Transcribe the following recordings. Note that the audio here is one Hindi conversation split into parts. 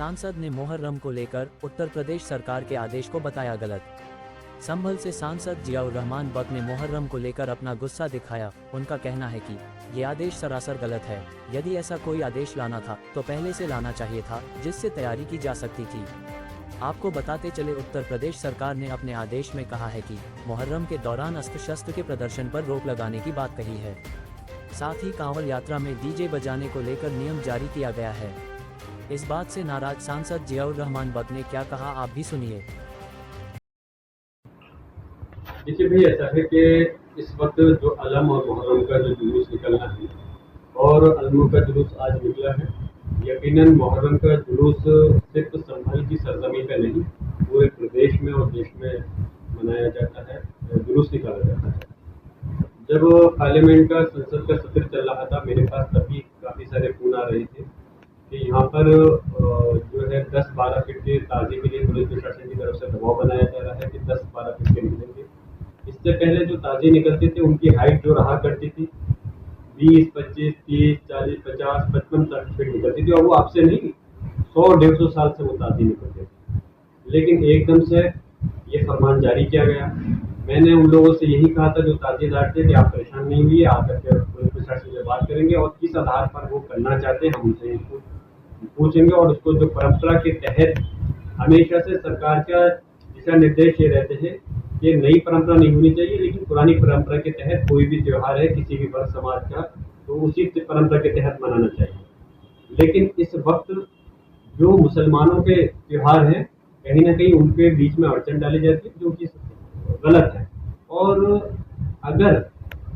सांसद ने मुहर्रम को लेकर उत्तर प्रदेश सरकार के आदेश को बताया गलत। संभल से सांसद जियाउर रहमान बक ने मुहर्रम को लेकर अपना गुस्सा दिखाया। उनका कहना है कि ये आदेश सरासर गलत है। यदि ऐसा कोई आदेश लाना था तो पहले से लाना चाहिए था, जिससे तैयारी की जा सकती थी। आपको बताते चले, उत्तर प्रदेश सरकार ने अपने आदेश में कहा है कि मुहर्रम के दौरान अस्त्र शस्त्र के प्रदर्शन पर रोक लगाने की बात कही है। साथ ही कांवड़ यात्रा में डीजे बजाने को लेकर नियम जारी किया गया है। इस बात से नाराज सांसद जियाउर रहमान बक ने क्या कहा, आप भी सुनिए। देखिए भाई, ऐसा है कि इस वक्त जो अलम और मुहर्रम का जो जुलूस निकलना है और अलमों का जुलूस आज निकला है, यकीनन मुहर्रम का जुलूस सिर्फ संभल की सरजमी पे नहीं, पूरे प्रदेश में और देश में मनाया जाता है, जुलूस निकाला जाता है। जब पार्लियामेंट का संसद का सत्र चल रहा था, मेरे पास तभी काफ़ी सारे फोन आ रहे थे कि यहाँ पर जो है 10-12 फीट के ताज़ी के लिए पुलिस प्रशासन की तरफ से दबाव बनाया जा रहा है कि 10-12 फीट के निकलेंगे। इससे पहले जो ताज़ी निकलते थे उनकी हाइट जो रहा करती थी 20, 25, 30, 40, 50, 55 फीट निकलती थी, और वो आपसे नहीं 100-150 साल से वो ताज़ी निकलते थे। लेकिन एकदम से ये फरमान जारी किया गया। मैंने उन लोगों से यही कहा था जो ताज़ीदार थे कि आप परेशान नहीं हुई, आकर के पुलिस प्रशासन से बात करेंगे और किस आधार पर वो करना चाहते हैं हम उनसे पूछेंगे। और उसको जो परंपरा के तहत हमेशा से सरकार का दिशा निर्देश ये रहते हैं कि नई परंपरा नहीं होनी चाहिए, लेकिन पुरानी परंपरा के तहत कोई भी त्यौहार है किसी भी वर्ग समाज का तो उसी परंपरा के तहत मनाना चाहिए। लेकिन इस वक्त जो मुसलमानों के त्यौहार हैं, कहीं ना कहीं उनके बीच में अड़चन डाली जाती है, जो कि गलत है। और अगर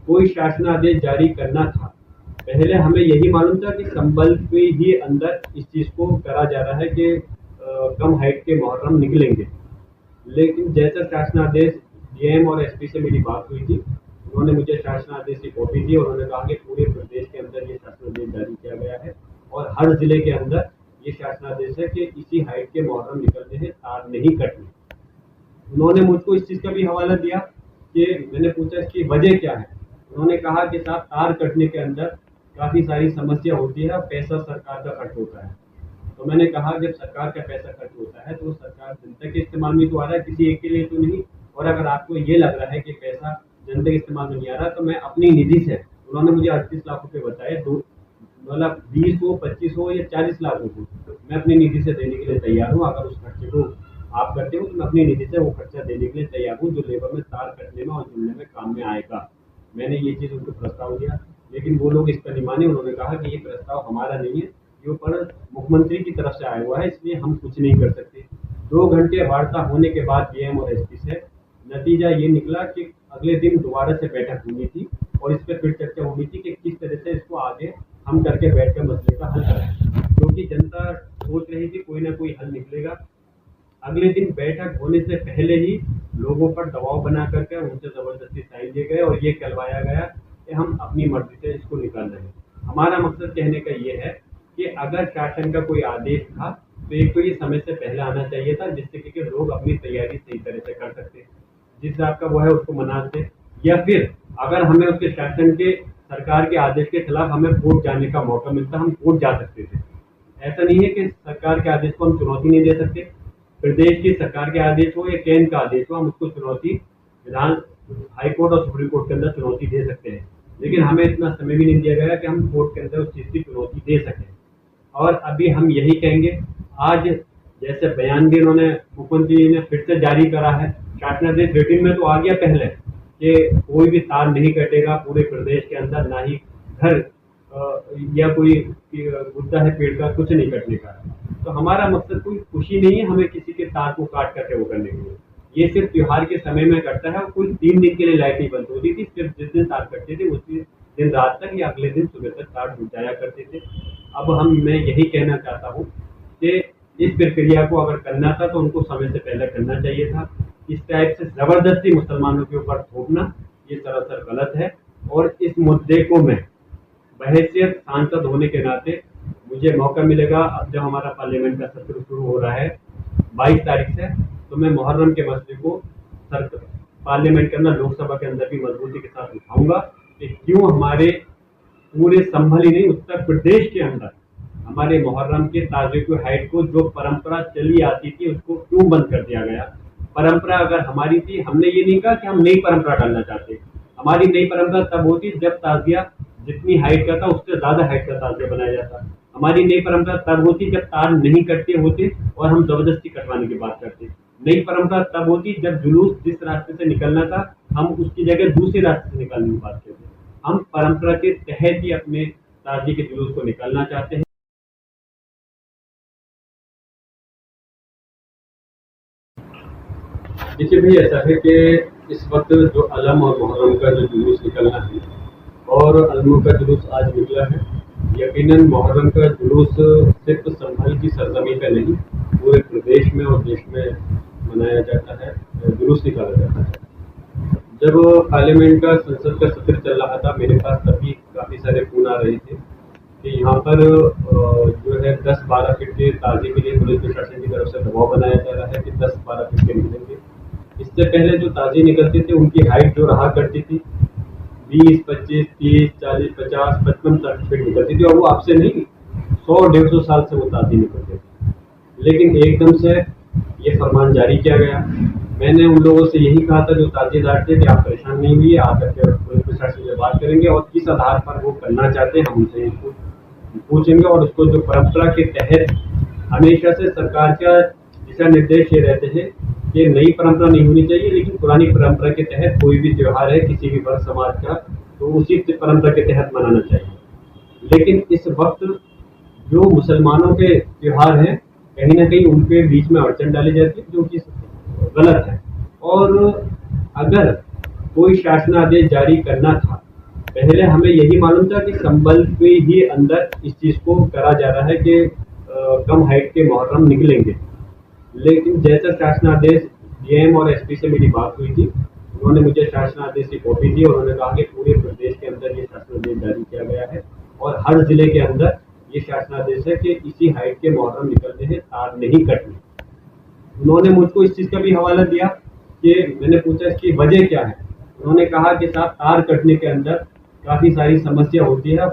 कोई शासनादेश जारी करना था, पहले हमें यही मालूम था कि संबल के ही अंदर इस चीज़ को करा जा रहा है कि कम हाइट के मुहर्रम निकलेंगे। लेकिन जैसा शासनादेश डीएम और एसपी से मेरी बात हुई थी, उन्होंने मुझे शासनादेश की कॉपी दी और उन्होंने कहा कि पूरे प्रदेश के अंदर ये शासनादेश जारी किया गया है और हर जिले के अंदर ये शासनादेश है कि इसी हाइट के मुहर्रम निकलते हैं, तार नहीं कटने। उन्होंने मुझको इस चीज़ का भी हवाला दिया कि मैंने पूछा इसकी वजह क्या है। उन्होंने कहा कि साहब, तार कटने के अंदर काफ़ी सारी समस्या होती है और पैसा सरकार का खर्च होता है। तो मैंने कहा जब सरकार का पैसा खर्च होता है तो सरकार जनता के इस्तेमाल में तो आ रहा है, किसी एक के लिए तो नहीं। और अगर आपको ये लग रहा है कि पैसा जनता के इस्तेमाल में नहीं आ रहा, तो मैं अपनी निधि से, उन्होंने मुझे 38 लाख रुपये बताए, मतलब 20 हो, 25 हो या 40 लाख हो, मैं अपनी निधि से देने के लिए तैयार हूँ। अगर उस खर्चे को आप करते हो तो मैं अपनी निधि से वो खर्चा देने के लिए तैयार हूँ, जो लेबर में तार कटने में और जुड़ने में काम में आएगा। मैंने ये चीज़ उनको प्रस्ताव दिया, लेकिन वो लोग इस पर नहीं माने। उन्होंने कहा कि ये प्रस्ताव हमारा नहीं है, ये ऊपर मुख्यमंत्री की तरफ से आया हुआ है, इसलिए हम कुछ नहीं कर सकते। 2 घंटे वार्ता होने के बाद डीएम और एसपी से नतीजा ये निकला कि अगले दिन दोबारा से बैठक होनी थी और इस पर फिर चर्चा होनी थी कि किस तरह से इसको आगे हम करके बैठ कर मसले का हल करें, क्योंकि जनता सोच रही थी कोई ना कोई हल निकलेगा। अगले दिन बैठक होने से पहले ही लोगों पर दबाव बना करके उनसे ज़बरदस्ती साइन दिए गए और ये कहलवाया गया कि हम अपनी मर्जी से इसको निकाल रहे हैं। हमारा मकसद कहने का ये है कि अगर शासन का कोई आदेश था तो एक तो ये समय से पहले आना चाहिए था, जिससे कि लोग अपनी तैयारी सही तरह से कर सकते, जिस बात का वो है उसको मनाते। या फिर अगर हमें उसके शासन के सरकार के आदेश के खिलाफ हमें कोर्ट जाने का मौका मिलता, हम कोर्ट जा सकते थे। ऐसा नहीं है कि सरकार के आदेश को हम चुनौती नहीं दे सकते। प्रदेश की सरकार के आदेश हो या केंद्र का आदेश हो, हम उसको चुनौती विधान हाईकोर्ट और सुप्रीम कोर्ट के अंदर चुनौती दे सकते हैं। लेकिन हमें इतना समय भी नहीं दिया गया कि हम कोर्ट के अंदर उस चीज़ की चुनौती दे सकें। और अभी हम यही कहेंगे, आज जैसे बयान भी उन्होंने मुख्यमंत्री जी ने फिर से जारी करा है, शासनादेश रेटिंग में तो आ गया पहले कि कोई भी तार नहीं कटेगा पूरे प्रदेश के अंदर, ना ही घर या कोई मुद्दा है पेड़ का, कुछ नहीं कटने का। तो हमारा मकसद कोई खुशी नहीं है हमें किसी के तार को काट करके वो करने के लिए। ये सिर्फ त्योहार के समय में कटता है और कुल 3 दिन के लिए लाइटें बंद होती थी। सिर्फ जिस दिन तार कटते थे उसी दिन रात तक या अगले दिन सुबह तक तार जुट जाया करते थे। अब मैं यही कहना चाहता हूँ कि इस प्रक्रिया को अगर करना था तो उनको समय से पहले करना चाहिए था। इस टाइप से ज़बरदस्ती मुसलमानों के ऊपर थोपना ये सरासर गलत है। और इस मुद्दे को मैं बहैसियत सांसद होने के नाते, मुझे मौका मिलेगा अब जब हमारा पार्लियामेंट का सत्र शुरू हो रहा है 22 तारीख से, तो मैं मुहर्रम के मसले को पार्लियामेंट के अंदर, लोकसभा के अंदर भी मजबूती के साथ उठाऊंगा कि क्यों हमारे पूरे संभल ही नहीं उत्तर प्रदेश के अंदर हमारे मुहर्रम के ताज़िए की हाइट को, जो परंपरा चली आती थी, उसको क्यों बंद कर दिया गया। परंपरा अगर हमारी थी, हमने ये नहीं कहा कि हम नई परंपरा डालना चाहते। हमारी नई परंपरा तब होती जब ताज़िया जितनी हाइट का था उससे ज़्यादा हाइट का ताज़िया बनाया जाता। हमारी नई परंपरा तब होती जब तार नहीं कटते होते और हम जबरदस्ती कटवाने की बात करते। नई परंपरा तब होती जब जुलूस जिस रास्ते से निकलना था, हम उसकी जगह दूसरे रास्ते से निकालने की बात करते। हम परंपरा के तहत ही अपने ताज़िए के जुलूस को निकालना चाहते हैं। देखिए भाई, ऐसा है कि इस वक्त जो अलम और मुहर्रम का जो जुलूस निकलना है और अलमों का जुलूस आज निकला है, यकीनन मुहर्रम का जुलूस सिर्फ संभल की सरजमी पे नहीं, पूरे प्रदेश में और देश में मनाया जाता है, जुलूस निकाला जाता है। जब पार्लियामेंट का संसद का सत्र चल रहा था, मेरे पास तभी काफ़ी सारे फ़ोन आ रहे थे कि यहाँ पर जो है 10-12 फीट के ताज़िए के लिए पुलिस प्रशासन की तरफ से दबाव बनाया जा रहा है कि 10-12 फीट के निकलेंगे। इससे पहले जो ताज़िए निकलते थे उनकी हाइट जो रहा करती थी 20, 25, 30, 40, 50, 55 तक फीट निकलती थी, और वो आपसे नहीं 100-150 साल से वो ताज़िए निकलते थे। लेकिन एकदम से ये फरमान जारी किया गया। मैंने उन लोगों से यही कहा था जो ताज़िएदार थे कि आप परेशान नहीं हुइए, आकर के पुलिस प्रशासन से बात करेंगे और किस आधार पर वो करना चाहते हैं हम उनसे इसको पूछेंगे। और उसको जो परंपरा के तहत हमेशा से सरकार का दिशा निर्देश ये रहते हैं कि नई परंपरा नहीं होनी चाहिए, लेकिन पुरानी परंपरा के तहत कोई भी त्यौहार है किसी भी वर्ग समाज का, तो उसी परंपरा के तहत मनाना चाहिए। लेकिन इस वक्त जो मुसलमानों के त्यौहार हैं, कहीं ना कहीं उनके बीच में अड़चन डाली जाती है, जो कि गलत है। और अगर कोई शासनादेश जारी करना था, पहले हमें यही मालूम था कि संभल के ही अंदर इस चीज़ को करा जा रहा है कि कम हाइट के मुहर्रम निकलेंगे। लेकिन जैसा शासनादेश डीएम और एसपी से मेरी बात हुई थी, उन्होंने मुझे शासनादेश की कॉपी दी और उन्होंने कहा कि पूरे प्रदेश के अंदर ये शासनादेश जारी किया गया है और हर जिले के अंदर ये शासनादेश है कि इसी हाइट के मुहर्रम निकलने हैं, तार नहीं कटने। उन्होंने मुझको इस चीज़ का भी हवाला दिया कि मैंने पूछा इसकी वजह क्या है। उन्होंने कहा कि साहब, तार कटने के अंदर काफ़ी सारी समस्या होती है।